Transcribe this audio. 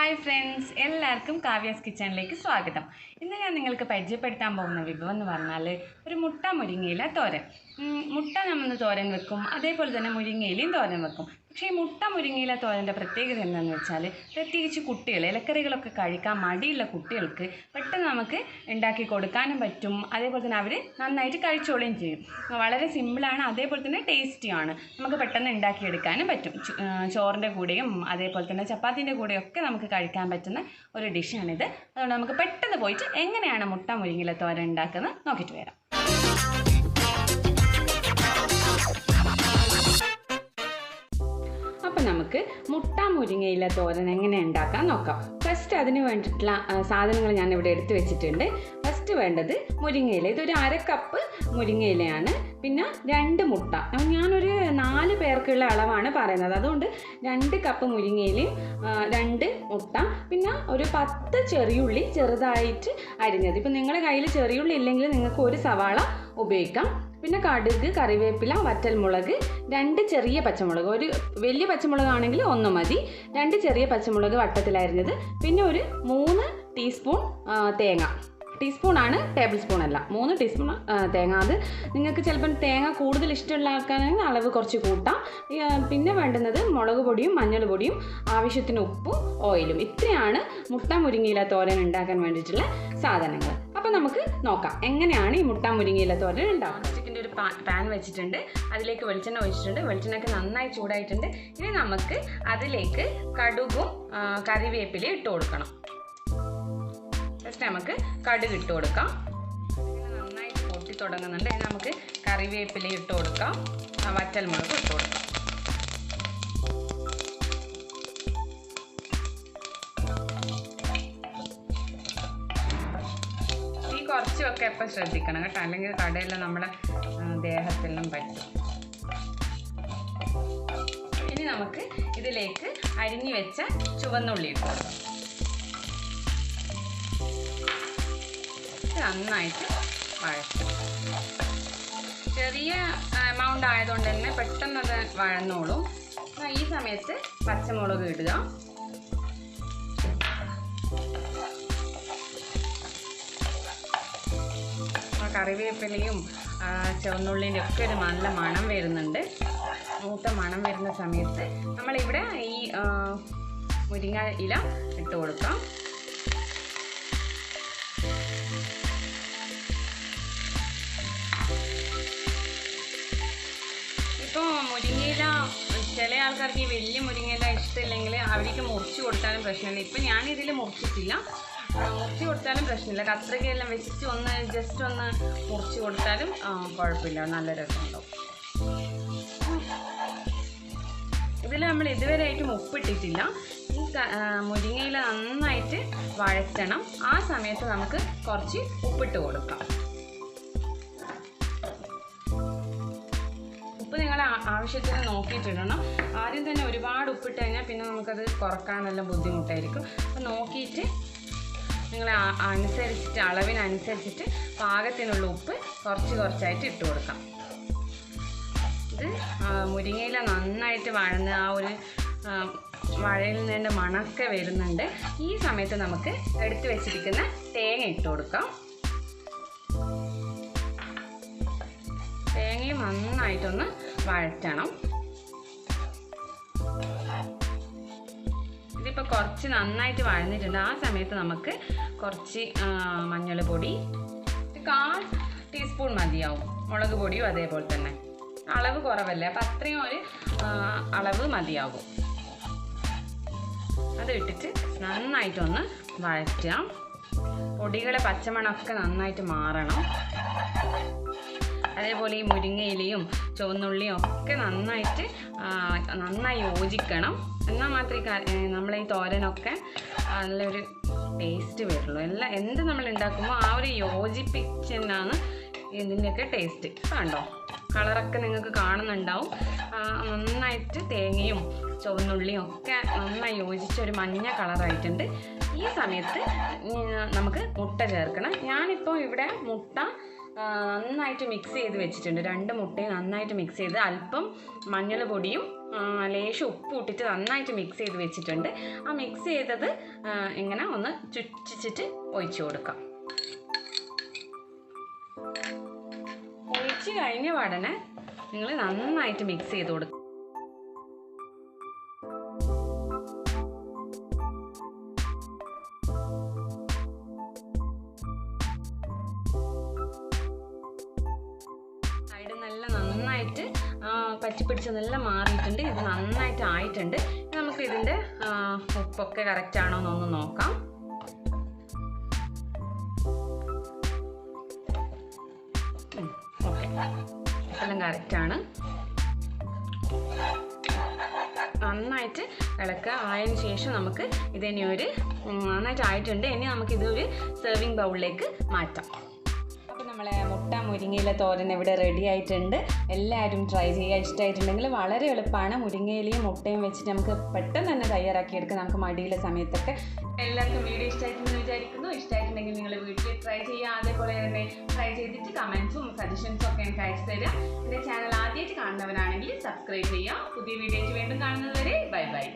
Hi friends, എല്ലാവർക്കും കാവ്യാസ് കിച്ചണിലേക്ക് സ്വാഗതം. ഇന്ന് ഞാൻ നിങ്ങൾക്ക് പരിചയപ്പെടുത്താൻ പോകുന്ന വിഭവം എന്ന് പറഞ്ഞാൽ ഒരു മുട്ട മുരിങ്ങയില തോരൻ. മുട്ട നമ്മൾ തോരൻ വെക്കും, അതേപോലെ തന്നെ മുരിങ്ങയിലയും തോരൻ വെക്കും. പക്ഷേ ഈ മുട്ട മുരിങ്ങയില തോരൻ്റെ പ്രത്യേകത എന്താണെന്ന് വെച്ചാൽ, പ്രത്യേകിച്ച് കുട്ടികൾ ഇലക്കറികളൊക്കെ കഴിക്കാൻ മടിയുള്ള കുട്ടികൾക്ക് പെട്ടെന്ന് നമുക്ക് ഉണ്ടാക്കി കൊടുക്കാനും പറ്റും. അതേപോലെ തന്നെ അവർ നന്നായിട്ട് കഴിച്ചോളുകയും ചെയ്യും. വളരെ സിമ്പിളാണ്, അതേപോലെ തന്നെ ടേസ്റ്റിയാണ്. നമുക്ക് പെട്ടെന്ന് ഉണ്ടാക്കിയെടുക്കാനും പറ്റും. ചോറിൻ്റെ കൂടെയും അതേപോലെ തന്നെ ചപ്പാത്തിൻ്റെ കൂടെയും ഒക്കെ നമുക്ക് കഴിക്കാൻ പറ്റുന്ന ഒരു ഡിഷാണിത്. അതുകൊണ്ട് നമുക്ക് പെട്ടെന്ന് പോയിട്ട് എങ്ങനെയാണ് മുട്ട മുരിങ്ങയില തോരൻ ഉണ്ടാക്കുന്നത് നോക്കിയിട്ട് വരാം. അപ്പം നമുക്ക് മുട്ട മുരിങ്ങയില തോരൻ എങ്ങനെ ഉണ്ടാക്കാൻ നോക്കാം. ഫസ്റ്റ് അതിന് വേണ്ടിയിട്ടുള്ള സാധനങ്ങൾ ഞാനിവിടെ എടുത്തു വെച്ചിട്ടുണ്ട്. ഫസ്റ്റ് വേണ്ടത് മുരിങ്ങയില. ഇതൊരു 1/2 കപ്പ് മുരിങ്ങയിലയാണ്. പിന്നെ 2 മുട്ട. ഞാനൊരു 4 പേർക്കുള്ള അളവാണ് പറയുന്നത്. അതുകൊണ്ട് 2 കപ്പ് മുരിങ്ങയിലയും 2 മുട്ട, പിന്നെ ഒരു 10 ചെറിയുള്ളി ചെറുതായിട്ട് അരിഞ്ഞത്. ഇപ്പം നിങ്ങളുടെ കയ്യിൽ ചെറിയുള്ളി ഇല്ലെങ്കിൽ നിങ്ങൾക്ക് ഒരു സവാള ഉപയോഗിക്കാം. പിന്നെ കടുക്, കറിവേപ്പില, വറ്റൽമുളക്, 2 ചെറിയ പച്ചമുളക്. ഒരു വലിയ പച്ചമുളകാണെങ്കിൽ 1 മതി. 2 ചെറിയ പച്ചമുളക് വട്ടത്തിലരിഞ്ഞത്. പിന്നെ ഒരു 3 ടീസ്പൂൺ തേങ്ങ. ടീസ്പൂണാണ്, ടേബിൾ സ്പൂൺ അല്ല. 3 ടീസ്പൂൺ തേങ്ങ. അത് നിങ്ങൾക്ക് ചിലപ്പം തേങ്ങ കൂടുതൽ ഇഷ്ടമുള്ള ആൾക്കാരാണെങ്കിൽ അളവ് കുറച്ച് കൂട്ടാം. പിന്നെ വേണ്ടുന്നത് മുളക് പൊടിയും മഞ്ഞൾ പൊടിയും, ആവശ്യത്തിന് ഉപ്പും ഓയിലും. ഇത്രയാണ് മുട്ട മുരിങ്ങയില തോരൻ ഉണ്ടാക്കാൻ വേണ്ടിയിട്ടുള്ള സാധനങ്ങൾ. അപ്പം നമുക്ക് നോക്കാം എങ്ങനെയാണ് ഈ മുട്ട മുരിങ്ങയില തോരൻ ഉണ്ടാക്കുക. സ്റ്റിക്കിൻ്റെ ഒരു പാൻ വെച്ചിട്ടുണ്ട്. അതിലേക്ക് വെളിച്ചെണ്ണ ഒഴിച്ചിട്ടുണ്ട്. വെളിച്ചെണ്ണയൊക്കെ നന്നായി ചൂടായിട്ടുണ്ട്. ഇനി നമുക്ക് അതിലേക്ക് കടുകും കറിവേപ്പിലയും ഇട്ട് കൊടുക്കണം. ഫസ്റ്റ് നമുക്ക് കടുക് ഇട്ട് കൊടുക്കാം. നന്നായി പൊട്ടി തുടങ്ങുന്നുണ്ട്. ഇനി നമുക്ക് കറിവേപ്പില ഇട്ട് കൊടുക്കാം. വറ്റൽമുളക് ഇട്ട് കൊടുക്കാം. ഈ കുറച്ചൊക്കെ എപ്പോൾ ശ്രദ്ധിക്കണം കേട്ടോ, അല്ലെങ്കിൽ കടയെല്ലാം നമ്മളെ ദേഹത്തെല്ലാം പറ്റും. ഇനി നമുക്ക് ഇതിലേക്ക് അരിഞ്ഞു വെച്ച ചുവന്നുള്ളി ഇട്ട് കൊടുക്കാം. നന്നായിട്ട് വഴറ്റും. ചെറിയ എമൗണ്ട് ആയതുകൊണ്ട് തന്നെ പെട്ടെന്ന് അത് വഴന്നോളും. ഈ സമയത്ത് പച്ചമുളക് ഇടുക. കറിവേപ്പിലയും ചുവന്നുള്ളിൻ്റെ ഒക്കെ ഒരു നല്ല മണം വരുന്നുണ്ട്. മൂത്ത മണം വരുന്ന സമയത്ത് നമ്മളിവിടെ ഈ മുരിങ്ങ ഇല ഇട്ട് കൊടുക്കാം. ഇപ്പോൾ മുരിങ്ങയില ചില ആൾക്കാർക്ക് ഈ വലിയ മുരിങ്ങയില ഇഷ്ടമില്ലെങ്കിൽ അവർക്ക് മുറിച്ച് കൊടുത്താലും പ്രശ്നമില്ല. ഇപ്പം ഞാനിതിൽ മുറിച്ചിട്ടില്ല. മുറിച്ച് കൊടുത്താലും പ്രശ്നമില്ല. കത്രികയെല്ലാം വെച്ചിട്ട് ജസ്റ്റ് ഒന്ന് മുറിച്ച് കൊടുത്താലും കുഴപ്പമില്ല, നല്ല രസമുണ്ടാവും. ഇതിൽ നമ്മൾ ഇതുവരെയായിട്ടും ഉപ്പിട്ടിട്ടില്ല. ഈ മുരിങ്ങയില നന്നായിട്ട് വഴറ്റണം. ആ സമയത്ത് നമുക്ക് കുറച്ച് ഉപ്പിട്ട് കൊടുക്കാം. ഉപ്പ് നിങ്ങൾ ആവശ്യത്തിന് നോക്കിയിട്ടിടണം. ആദ്യം തന്നെ ഒരുപാട് ഉപ്പിട്ട് കഴിഞ്ഞാൽ പിന്നെ നമുക്കത് കുറക്കാനെല്ലാം ബുദ്ധിമുട്ടായിരിക്കും. അപ്പോൾ നോക്കിയിട്ട് നിങ്ങൾ അനുസരിച്ചിട്ട് അളവിനനുസരിച്ചിട്ട് പാകത്തിനുള്ള ഉപ്പ് കുറച്ചായിട്ട് ഇട്ട് കൊടുക്കാം. ഇത് മുരിങ്ങയില നന്നായിട്ട് വഴന്ന് ആ ഒരു വഴയിൽ നിന്ന് മണമൊക്കെ വരുന്നുണ്ട്. ഈ സമയത്ത് നമുക്ക് എടുത്തു വെച്ചിരിക്കുന്ന തേങ്ങ ഇട്ട് കൊടുക്കാം. തേങ്ങയും നന്നായിട്ടൊന്ന് വഴറ്റണം. ഇതിപ്പോൾ കുറച്ച് നന്നായിട്ട് വഴന്നിട്ടുണ്ട്. ആ സമയത്ത് നമുക്ക് കുറച്ച് മഞ്ഞൾ പൊടി, 1/4 ടീസ്പൂൺ മതിയാവും. മുളക് പൊടിയും അതേപോലെ തന്നെ. അളവ് കുറവല്ലേ, അപ്പം അത്രയും ഒരു അളവ് മതിയാകും. അത് ഇട്ടിട്ട് നന്നായിട്ടൊന്ന് വഴറ്റാം. പൊടികളെ പച്ചമണമൊക്കെ നന്നായിട്ട് മാറണം. അതേപോലെ ഈ മുരിങ്ങയിലയും ചുവന്നുള്ളിയും ഒക്കെ നന്നായി യോജിക്കണം. എന്നാൽ മാത്രമേ നമ്മളെ ഈ തോരനൊക്കെ നല്ലൊരു ടേസ്റ്റ് വരുള്ളൂ. എന്ത് നമ്മൾ ഉണ്ടാക്കുമ്പോൾ ആ ഒരു യോജിപ്പിച്ചെന്നാണ് ഇതിൻ്റെയൊക്കെ ടേസ്റ്റ്. കണ്ടോ, കളറൊക്കെ നിങ്ങൾക്ക് കാണുന്നുണ്ടാവും. നന്നായിട്ട് തേങ്ങയും ചുവന്നുള്ളിയും ഒക്കെ നന്നായി യോജിച്ച ഒരു മഞ്ഞ കളറായിട്ടുണ്ട്. ഈ സമയത്ത് നമുക്ക് മുട്ട ചേർക്കണം. ഞാനിപ്പോൾ ഇവിടെ മുട്ട നന്നായിട്ട് മിക്സ് ചെയ്ത് വെച്ചിട്ടുണ്ട്. 2 മുട്ടയും നന്നായിട്ട് മിക്സ് ചെയ്ത് അല്പം മഞ്ഞൾ പൊടിയും ലേശം ഉപ്പ് ഇട്ടിട്ട് നന്നായിട്ട് മിക്സ് ചെയ്ത് വെച്ചിട്ടുണ്ട്. ആ മിക്സ് ചെയ്തത് ഇങ്ങനെ ഒന്ന് ചുറ്റിച്ചിട്ട് ഒഴിച്ചു കൊടുക്കാം. ഒഴിച്ച് കഴിഞ്ഞ പാടനെ നിങ്ങൾ നന്നായിട്ട് മിക്സ് ചെയ്ത് കൊടുക്കുക. സൈഡ് നല്ല നന്നായിട്ട് പറ്റിപ്പിടിച്ച് നല്ല മാറിയിട്ടുണ്ട്. ഇത് നന്നായിട്ട് ആയിട്ടുണ്ട്. നമുക്ക് ഇതിൻ്റെ ഉപ്പൊക്കെ കറക്റ്റ് ആണോ എന്നൊന്ന് നോക്കാം. ഓക്കെ, എല്ലാം കറക്റ്റാണ്. നന്നായിട്ട് ഇളക്കുക. ആയതിനു ശേഷം നമുക്ക് ഇതിനെ നന്നായിട്ട് ആയിട്ടുണ്ട്. ഇനി നമുക്കിതൊരു സെർവിങ് ബൗളിലേക്ക് മാറ്റാം. അപ്പോൾ നമ്മളെ മുട്ട മുരിങ്ങയില തോരൻ ഇവിടെ റെഡി ആയിട്ടുണ്ട്. എല്ലാവരും ട്രൈ ചെയ്യുക. ഇഷ്ടമായിട്ടുണ്ടെങ്കിൽ വളരെ എളുപ്പമാണ്. മുരിങ്ങയിലയും മുട്ടയും വെച്ചിട്ട് നമുക്ക് പെട്ടെന്ന് തന്നെ തയ്യാറാക്കിയെടുക്കാം. നമുക്ക് മടിയുള്ള സമയത്തൊക്കെ. എല്ലാവർക്കും വീഡിയോ ഇഷ്ടമായിട്ടുണ്ടെന്ന് വിചാരിക്കുന്നു. ഇഷ്ടമായിട്ടുണ്ടെങ്കിൽ നിങ്ങൾ വീട്ടിൽ ട്രൈ ചെയ്യുക. അതേപോലെ തന്നെ ട്രൈ ചെയ്തിട്ട് കമൻസും സജഷൻസും ഒക്കെ എനിക്ക് അയച്ചു തരാം. എൻ്റെ ചാനൽ ആദ്യമായിട്ട് കാണുന്നവരാണെങ്കിൽ സബ്സ്ക്രൈബ് ചെയ്യുക. പുതിയ വീഡിയോയ്ക്ക് വീണ്ടും കാണുന്നതുവരെ ബൈ ബൈ.